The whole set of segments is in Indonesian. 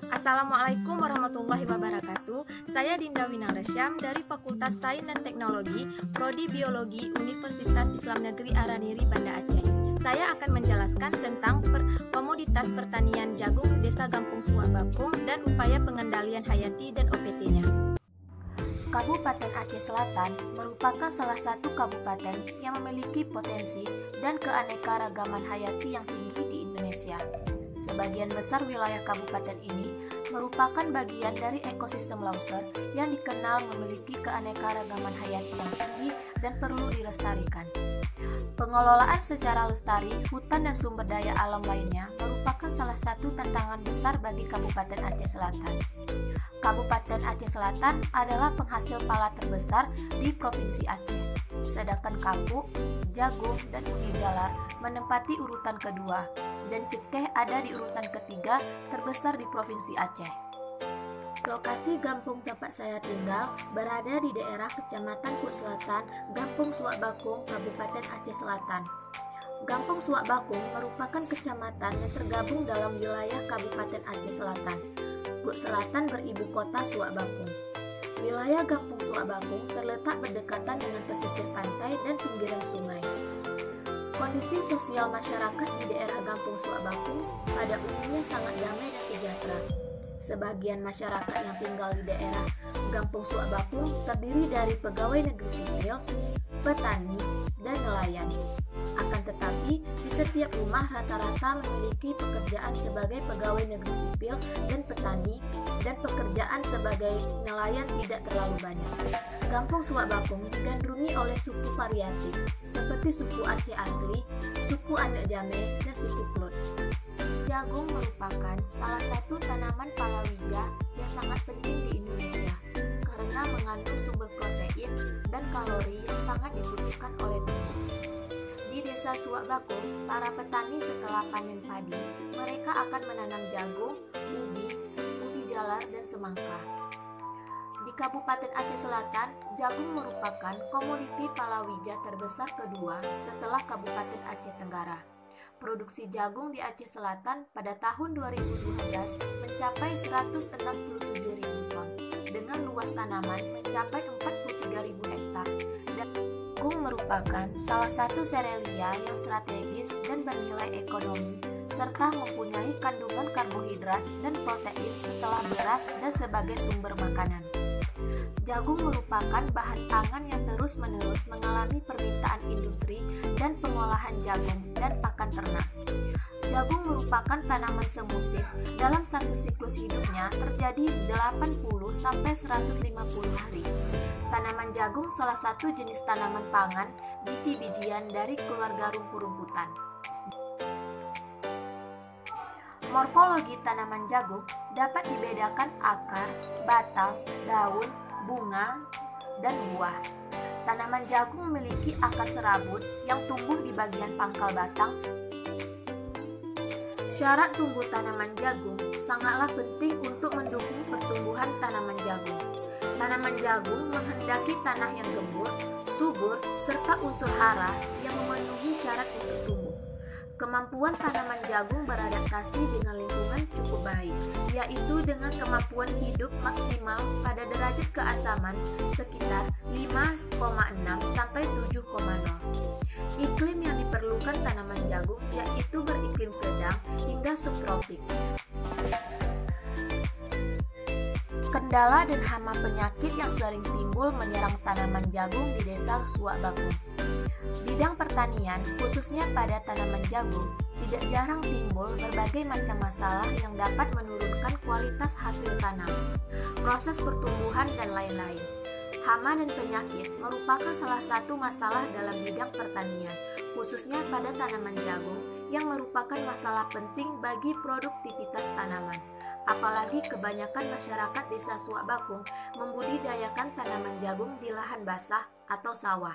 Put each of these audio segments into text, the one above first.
Assalamualaikum warahmatullahi wabarakatuh. Saya Dinda Winangresyam dari Fakultas Sains dan Teknologi, Prodi Biologi Universitas Islam Negeri Araniri, Banda Aceh. Saya akan menjelaskan tentang komoditas pertanian jagung di Desa Gampung Suak Bakung dan upaya pengendalian hayati dan OPT-nya. Kabupaten Aceh Selatan merupakan salah satu kabupaten yang memiliki potensi dan keanekaragaman hayati yang tinggi di Indonesia. Sebagian besar wilayah kabupaten ini merupakan bagian dari ekosistem Lauser yang dikenal memiliki keanekaragaman hayati yang tinggi dan perlu dilestarikan. Pengelolaan secara lestari hutan dan sumber daya alam lainnya merupakan salah satu tantangan besar bagi Kabupaten Aceh Selatan. Kabupaten Aceh Selatan adalah penghasil pala terbesar di Provinsi Aceh, sedangkan kapuk, jagung, dan uni jalar menempati urutan kedua, dan cekeh ada di urutan ketiga terbesar di Provinsi Aceh. Lokasi kampung tempat saya tinggal berada di daerah Kecamatan Kut Selatan, Gampung Suak Bakung, Kabupaten Aceh Selatan. Gampung Suak Bakung merupakan kecamatan yang tergabung dalam wilayah Kabupaten Aceh Selatan. Kut Selatan beribu kota Suak Bakung. Wilayah Gampung Suak Bakung terletak berdekatan dengan pesisir pantai dan pinggiran sungai. Kondisi sosial masyarakat di daerah Gampung Suak Bakung pada umumnya sangat damai dan sejahtera. Sebagian masyarakat yang tinggal di daerah Gampung Suak Bakung terdiri dari pegawai negeri sipil, petani, dan nelayan. Akan tetapi, di setiap rumah rata-rata memiliki pekerjaan sebagai pegawai negeri sipil dan petani, dan pekerjaan sebagai nelayan tidak terlalu banyak. Gampung Suak Bakung digandrungi oleh suku variatif, seperti suku Aceh asli, suku Anak Jame, dan suku Klut. Jagung merupakan salah satu tanaman palawija yang sangat penting di Indonesia karena mengandung sumber protein dan kalori yang sangat dibutuhkan oleh tubuh. Di Desa Suak Bakung, para petani setelah panen padi, mereka akan menanam jagung, ubi jalar, dan semangka. Di Kabupaten Aceh Selatan, jagung merupakan komoditi palawija terbesar kedua setelah Kabupaten Aceh Tenggara. Produksi jagung di Aceh Selatan pada tahun 2012 mencapai 167.000 ton dengan luas tanaman mencapai 43.000 hektar. Jagung merupakan salah satu serealia yang strategis dan bernilai ekonomi serta mempunyai kandungan karbohidrat dan protein setelah beras dan sebagai sumber makanan. Jagung merupakan bahan pangan yang terus-menerus mengalami permintaan industri dan pengolahan jagung dan pakan ternak. Jagung merupakan tanaman semusim. Dalam satu siklus hidupnya terjadi 80-150 hari. Tanaman jagung salah satu jenis tanaman pangan biji-bijian dari keluarga rumput-rumputan. Morfologi tanaman jagung dapat dibedakan akar, batang, daun, bunga, dan buah. Tanaman jagung memiliki akar serabut yang tumbuh di bagian pangkal batang. Syarat tumbuh tanaman jagung sangatlah penting untuk mendukung pertumbuhan tanaman jagung. Tanaman jagung menghendaki tanah yang gembur, subur, serta unsur hara yang memenuhi syarat untuk tumbuh. Kemampuan tanaman jagung beradaptasi dengan lingkungan cukup baik, yaitu dengan kemampuan hidup maksimal pada derajat keasaman sekitar 5,6 sampai 7,0. Iklim yang diperlukan tanaman jagung yaitu beriklim sedang hingga subtropik. Kendala dan hama penyakit yang sering timbul menyerang tanaman jagung di Desa Suak Bakung. Bidang pertanian, khususnya pada tanaman jagung, tidak jarang timbul berbagai macam masalah yang dapat menurunkan kualitas hasil tanam, proses pertumbuhan, dan lain-lain. Hama dan penyakit merupakan salah satu masalah dalam bidang pertanian, khususnya pada tanaman jagung yang merupakan masalah penting bagi produktivitas tanaman. Apalagi kebanyakan masyarakat Desa Suak Bakung membudidayakan tanaman jagung di lahan basah atau sawah.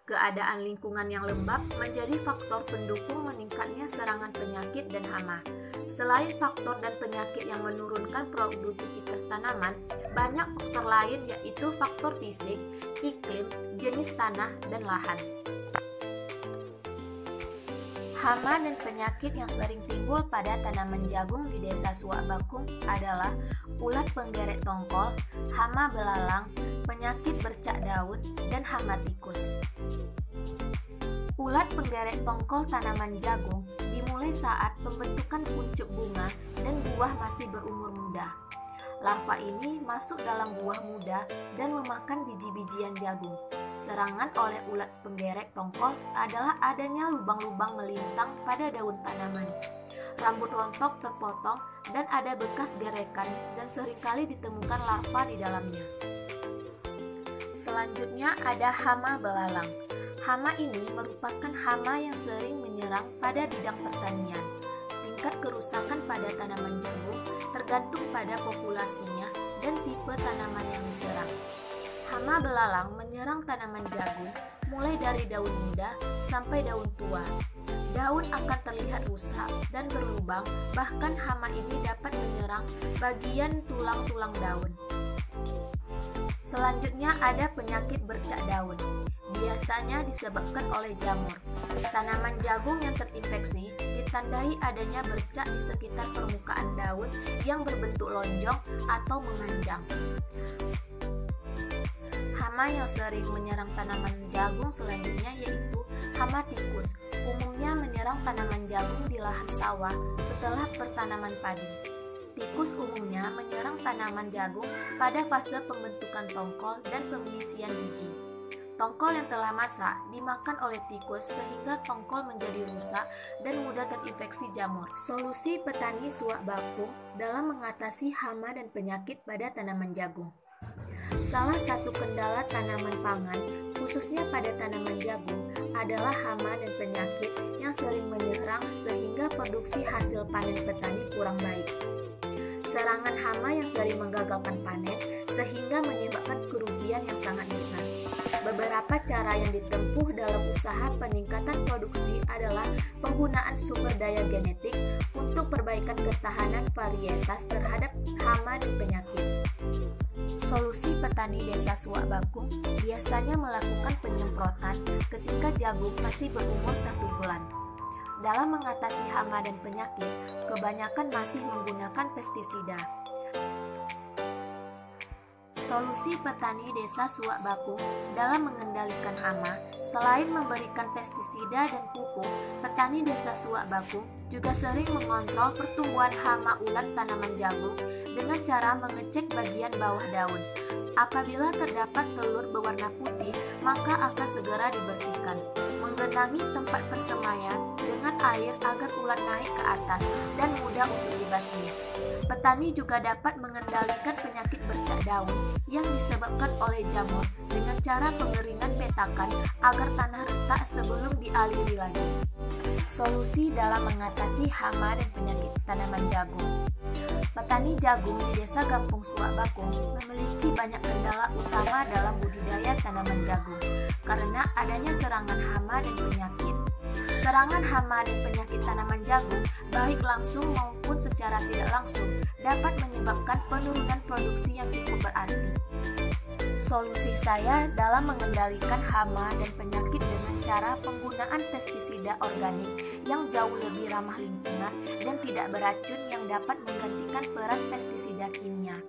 Keadaan lingkungan yang lembab menjadi faktor pendukung meningkatnya serangan penyakit dan hama. Selain faktor dan penyakit yang menurunkan produktivitas tanaman, banyak faktor lain yaitu faktor fisik, iklim, jenis tanah, dan lahan. Hama dan penyakit yang sering timbul pada tanaman jagung di Desa Suak Bakung adalah ulat penggeret tongkol, hama belalang, penyakit bercak daun, dan hama tikus. Ulat penggeret tongkol tanaman jagung dimulai saat pembentukan kuncup bunga dan buah masih berumur muda. Larva ini masuk dalam buah muda dan memakan biji-bijian jagung. Serangan oleh ulat penggeret tongkol adalah adanya lubang-lubang melintang pada daun tanaman. Rambut rontok terpotong dan ada bekas gerekan dan seringkali ditemukan larva di dalamnya. Selanjutnya ada hama belalang. Hama ini merupakan hama yang sering menyerang pada bidang pertanian. Tingkat kerusakan pada tanaman jagung tergantung pada populasinya dan tipe tanaman yang diserang. Hama belalang menyerang tanaman jagung mulai dari daun muda sampai daun tua. Daun akan terlihat rusak dan berlubang, bahkan hama ini dapat menyerang bagian tulang-tulang daun. Selanjutnya ada penyakit bercak daun. Biasanya disebabkan oleh jamur. Tanaman jagung yang terinfeksi ditandai adanya bercak di sekitar permukaan daun yang berbentuk lonjong atau memanjang. Hama yang sering menyerang tanaman jagung selanjutnya yaitu hama tikus. Umumnya menyerang tanaman jagung di lahan sawah setelah pertanaman padi. Tikus umumnya menyerang tanaman jagung pada fase pembentukan tongkol dan pengisian biji. Tongkol yang telah masak dimakan oleh tikus sehingga tongkol menjadi rusak dan mudah terinfeksi jamur. Solusi petani Suak Bakung dalam mengatasi hama dan penyakit pada tanaman jagung. Salah satu kendala tanaman pangan, khususnya pada tanaman jagung, adalah hama dan penyakit yang sering menyerang sehingga produksi hasil panen petani kurang baik. Serangan hama yang sering menggagalkan panen sehingga menyebabkan kerugian yang sangat besar. Beberapa cara yang ditempuh dalam usaha peningkatan produksi adalah penggunaan sumber daya genetik untuk perbaikan ketahanan varietas terhadap hama dan penyakit. Solusi petani Desa Suak Bakung biasanya melakukan penyemprotan ketika jagung masih berumur 1 bulan. Dalam mengatasi hama dan penyakit, kebanyakan masih menggunakan pestisida. Solusi petani Desa Suak Bakung dalam mengendalikan hama, selain memberikan pestisida dan pupuk, petani Desa Suak Bakung juga sering mengontrol pertumbuhan hama ulat tanaman jagung dengan cara mengecek bagian bawah daun. Apabila terdapat telur berwarna putih, maka akan segera dibersihkan. Menggenangi tempat persemaian dengan air agar ulat naik ke atas dan mudah untuk dibasmi. Petani juga dapat mengendalikan penyakit bercak daun yang disebabkan oleh jamur dengan cara pengeringan petakan agar tanah retak sebelum dialiri lagi. Solusi dalam mengatasi hama dan penyakit tanaman jagung. Petani jagung di Desa Gampung Suak Bakung memiliki banyak kendala utama dalam budidaya tanaman jagung karena adanya serangan hama dan penyakit. Serangan hama dan penyakit tanaman jagung, baik langsung maupun secara tidak langsung, dapat menyebabkan penurunan produksi yang cukup berarti. Solusi saya dalam mengendalikan hama dan penyakit dengan cara penggunaan pestisida organik yang jauh lebih ramah lingkungan dan tidak beracun yang dapat menggantikan peran pestisida kimia.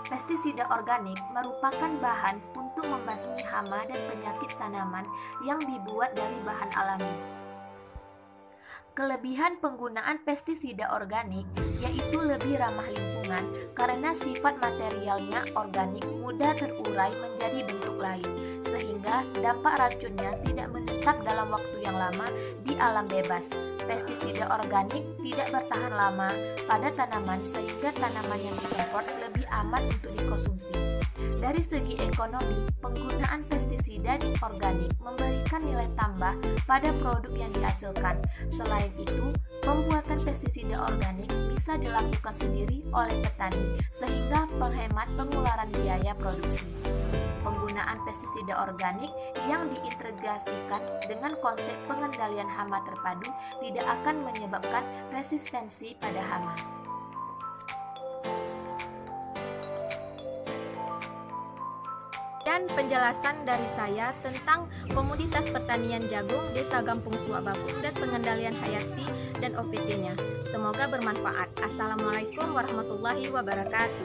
Pestisida organik merupakan bahan untuk membasmi hama dan penyakit tanaman yang dibuat dari bahan alami. Kelebihan penggunaan pestisida organik yaitu lebih ramah lingkungan karena sifat materialnya organik mudah terurai menjadi bentuk lain, sehingga dampak racunnya tidak menetap dalam waktu yang lama di alam bebas. Pestisida organik tidak bertahan lama pada tanaman sehingga tanaman yang disemprot lebih aman untuk dikonsumsi. Dari segi ekonomi, penggunaan pestisida organik memberikan nilai tambah pada produk yang dihasilkan. Selain itu, pembuatan pestisida organik bisa dilakukan sendiri oleh petani sehingga menghemat pengeluaran biaya produksi. Penggunaan pestisida organik yang diintegrasikan dengan konsep pengendalian hama terpadu tidak akan menyebabkan resistensi pada hama. Dan Sekian penjelasan dari saya tentang komoditas pertanian jagung Desa Gampung Suababung dan pengendalian hayati dan OPT-nya. Semoga bermanfaat. Assalamualaikum warahmatullahi wabarakatuh.